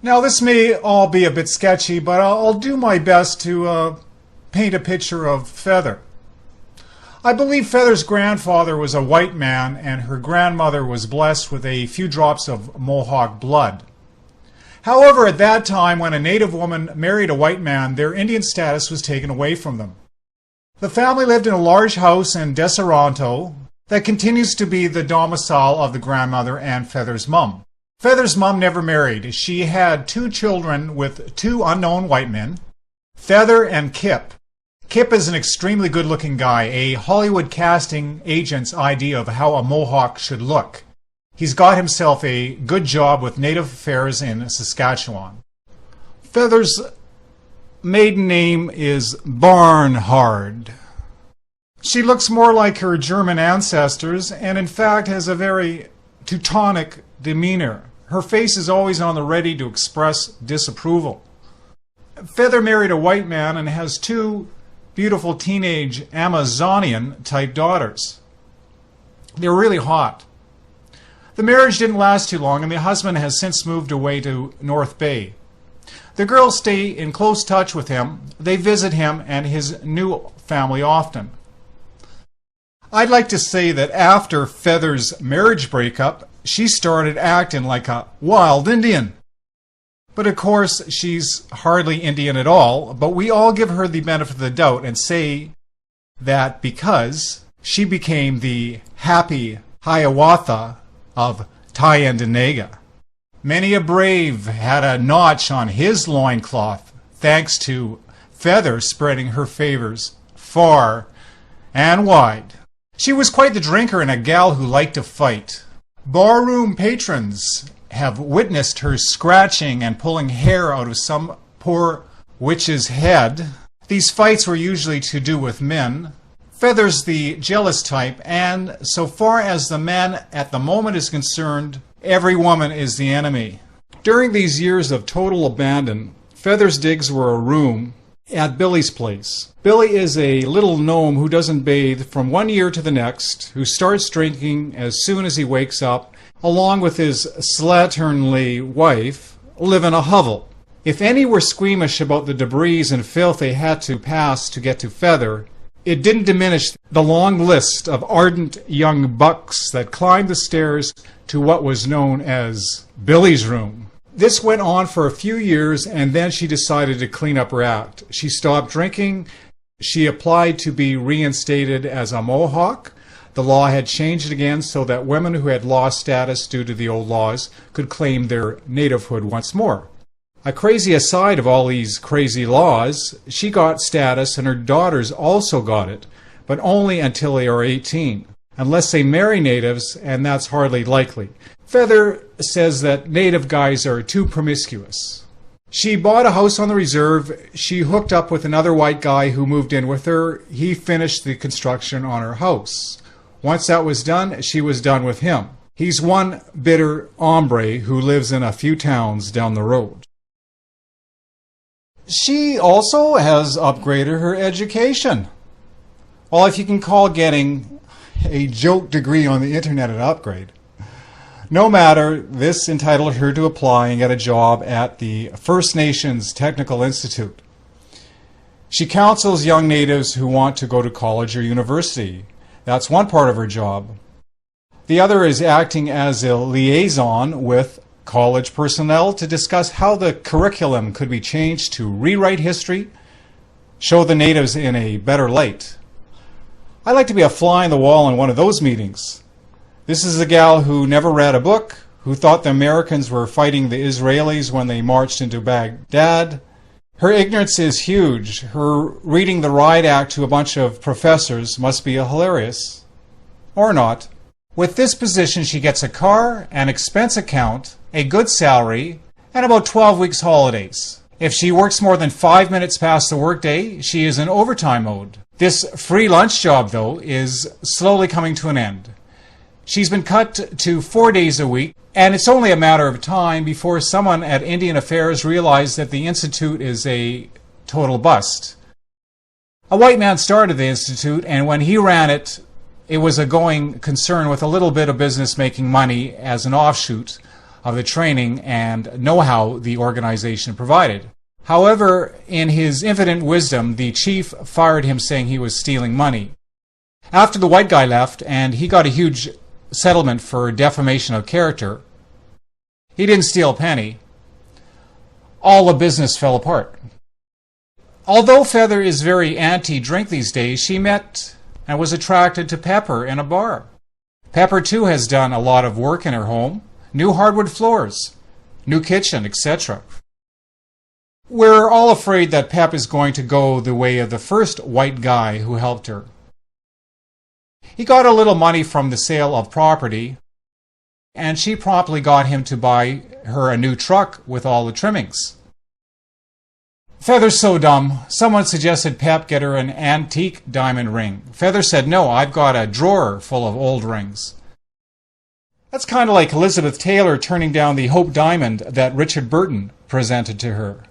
Now this may all be a bit sketchy, but I'll do my best to paint a picture of Feather. I believe Feather's grandfather was a white man and her grandmother was blessed with a few drops of Mohawk blood. However, at that time, when a native woman married a white man, their Indian status was taken away from them. The family lived in a large house in Deseronto that continues to be the domicile of the grandmother and Feather's mum. Feather's mum never married. She had 2 children with 2 unknown white men, Feather and Kip. Kip is an extremely good-looking guy, a Hollywood casting agent's idea of how a Mohawk should look. He's got himself a good job with Native Affairs in Saskatchewan. Feather's maiden name is Barnhard. She looks more like her German ancestors and in fact has a very Teutonic demeanor. Her face is always on the ready to express disapproval. Feather married a white man and has 2 beautiful teenage Amazonian-type daughters. They're really hot. The marriage didn't last too long and the husband has since moved away to North Bay. The girls stay in close touch with him. They visit him and his new family often. I'd like to say that after Feather's marriage breakup, she started acting like a wild Indian. But of course, she's hardly Indian at all, but we all give her the benefit of the doubt and say that because she became the happy Hiawatha of Tyendinaga. Many a brave had a notch on his loincloth, thanks to Feather spreading her favors far and wide. She was quite the drinker and a gal who liked to fight. Barroom patrons have witnessed her scratching and pulling hair out of some poor witch's head. These fights were usually to do with men. Feather's the jealous type, and so far as the man at the moment is concerned, every woman is the enemy. During these years of total abandon, Feather's digs were a room at Billy's place. Billy is a little gnome who doesn't bathe from one year to the next, who starts drinking as soon as he wakes up, along with his slatternly wife, live in a hovel. If any were squeamish about the debris and filth they had to pass to get to Feather, it didn't diminish the long list of ardent young bucks that climbed the stairs to what was known as Billy's room. This went on for a few years and then she decided to clean up her act. She stopped drinking. She applied to be reinstated as a Mohawk. The law had changed again so that women who had lost status due to the old laws could claim their nativehood once more. A crazy aside of all these crazy laws, she got status and her daughters also got it, but only until they are 18, unless they marry natives, and that's hardly likely. Feather says that native guys are too promiscuous. She bought a house on the reserve. She hooked up with another white guy who moved in with her. He finished the construction on her house. Once that was done, she was done with him. He's one bitter hombre who lives in a few towns down the road. She also has upgraded her education. Well, if you can call getting a joke degree on the internet an upgrade. No matter, this entitled her to apply and get a job at the First Nations Technical Institute. She counsels young natives who want to go to college or university. That's one part of her job. The other is acting as a liaison with college personnel to discuss how the curriculum could be changed to rewrite history, show the natives in a better light. I'd like to be a fly on the wall in one of those meetings. This is a gal who never read a book, who thought the Americans were fighting the Israelis when they marched into Baghdad. Her ignorance is huge. Her reading the Riot Act to a bunch of professors must be hilarious. Or not. With this position, she gets a car, an expense account, a good salary, and about 12 weeks holidays. If she works more than 5 minutes past the workday, she is in overtime mode. This free lunch job, though, is slowly coming to an end. She's been cut to 4 days a week, and it's only a matter of time before someone at Indian Affairs realizes that the Institute is a total bust. A white man started the Institute, and when he ran it, it was a going concern with a little bit of business making money as an offshoot. of the training and know-how the organization provided. However, in his infinite wisdom, the chief fired him saying he was stealing money. After the white guy left, and he got a huge settlement for defamation of character, he didn't steal a penny. All the business fell apart. Although Feather is very anti-drink these days, she met and was attracted to Pepper in a bar. Pepper too has done a lot of work in her home. New hardwood floors, new kitchen, etc. We're all afraid that Pep is going to go the way of the first white guy who helped her. He got a little money from the sale of property, and she promptly got him to buy her a new truck with all the trimmings. Feather's so dumb, someone suggested Pep get her an antique diamond ring. Feather said, no, I've got a drawer full of old rings. That's kind of like Elizabeth Taylor turning down the Hope diamond that Richard Burton presented to her.